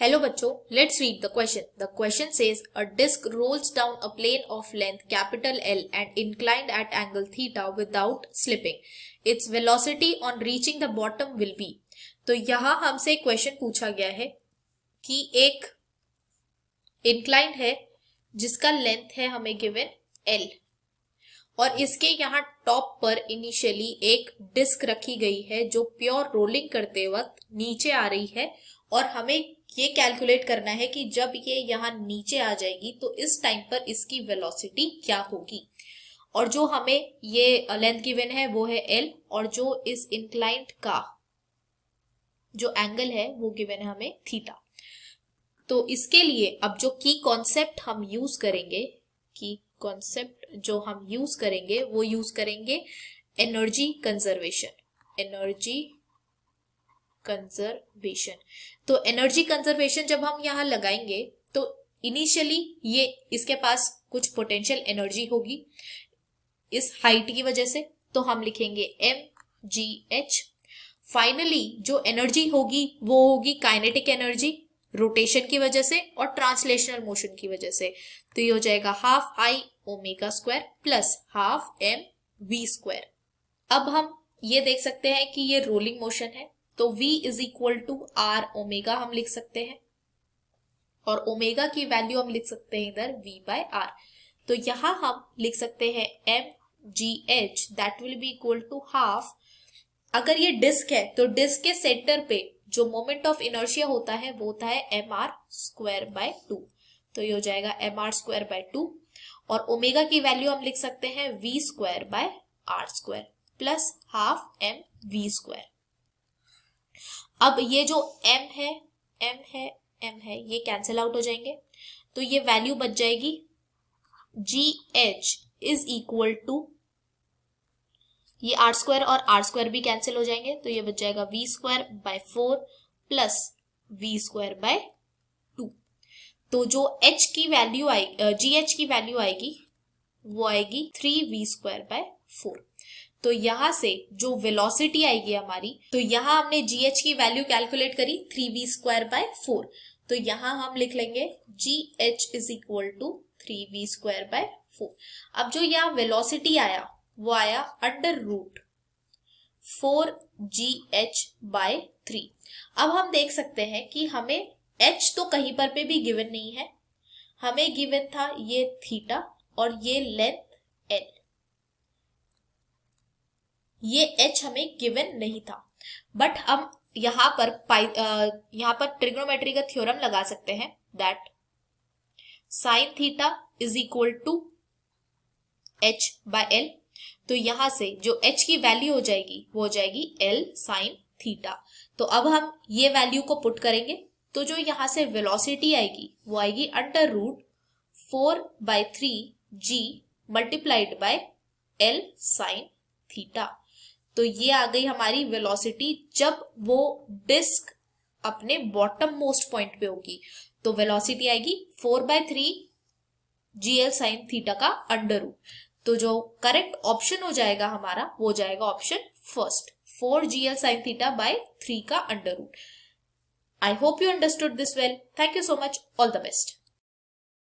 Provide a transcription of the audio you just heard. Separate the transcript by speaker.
Speaker 1: Hello बच्चों, let's read the question. The question says a disc rolls down a plane of length capital L and inclined at angle theta without slipping. Its velocity on reaching the bottom will be. तो यहाँ हमसे question पूछा गया है कि एक inclined है जिसका लेंथ है हमें गिवन L और इसके यहाँ टॉप पर इनिशियली एक डिस्क रखी गई है जो प्योर रोलिंग करते वक्त नीचे आ रही है और हमें ये कैलकुलेट करना है कि जब ये यहाँ नीचे आ जाएगी तो इस टाइम पर इसकी वेलोसिटी क्या होगी। और जो हमें ये लेंथ गिवन है वो है L और जो इस इंक्लाइंड का जो एंगल है वो गिवन है हमें थीटा। तो इसके लिए अब जो की कॉन्सेप्ट हम यूज करेंगे वो यूज करेंगे एनर्जी कंजर्वेशन। तो एनर्जी कंजर्वेशन जब हम यहाँ लगाएंगे तो इनिशियली ये इसके पास कुछ पोटेंशियल एनर्जी होगी इस हाइट की वजह से, तो हम लिखेंगे mgh। फाइनली जो एनर्जी होगी वो होगी काइनेटिक एनर्जी रोटेशन की वजह से और ट्रांसलेशनल मोशन की वजह से, तो ये हो जाएगा half I omega square plus half mv square. अब हम ये देख सकते हैं कि ये रोलिंग मोशन है तो v is equal to r omega हम लिख सकते हैं और ओमेगा की वैल्यू हम लिख सकते हैं इधर v बाय आर। तो यहां हम लिख सकते हैं mgh that will be equal to half. अगर ये डिस्क है तो डिस्क के सेंटर पे जो मोमेंट ऑफ इनर्शिया होता है वो होता है mr स्क्वायर बाय 2, तो ये हो जाएगा mr स्क्वायर बाय 2 और ओमेगा की वैल्यू हम लिख सकते हैं v square by r square plus half mv square. अब ये जो m है ये कैंसिल आउट हो जाएंगे तो ये वैल्यू बच जाएगी gh इज इक्वल टू ये आर स्क्वायर और आर स्क्वायर भी कैंसिल हो जाएंगे तो ये बच जाएगा v square by 4 plus v square bye 2। तो जो h की वैल्यू gh की वैल्यू आएगी वो आएगी 3v स्क्वायर बाय 4। तो यहां से जो वेलोसिटी आएगी हमारी, तो यहां हमने gh की वैल्यू कैलकुलेट करी 3v स्क्वायर बाय 4, तो यहां हम लिख लेंगे gh is equal to 3v square by 4। अब जो यहाँ वेलोसिटी आया वो आया अंडर रूट 4gh बाय 3। अब हम देख सकते हैं कि हमें h तो कहीं पर पे भी गिवन नहीं है, हमें गिवन था ये थीटा और ये लेंथ l, ये h हमें गिवन नहीं था। बट हम यहाँ पर ट्रिग्नोमेट्री का थ्योरम लगा सकते हैं that sine theta is equal to h by l। तो यहां से जो h की वैल्यू हो जाएगी वो हो जाएगी l साइन थीटा। तो अब हम ये वैल्यू को पुट करेंगे तो जो यहां से वेलोसिटी आएगी वो आएगी under root 4/3g multiplied by l sine theta. तो ये आ गई हमारी वेलोसिटी जब वो डिस्क अपने बॉटम मोस्ट पॉइंट पे होगी, तो वेलोसिटी आएगी 4/3 gl साइन थीटा का अंडर रूट। तो जो करेक्ट ऑप्शन हो जाएगा हमारा वो हो जाएगा option first 4 gl sine theta by 3 का under root. I hope you understood this well. Thank you so much. All the best.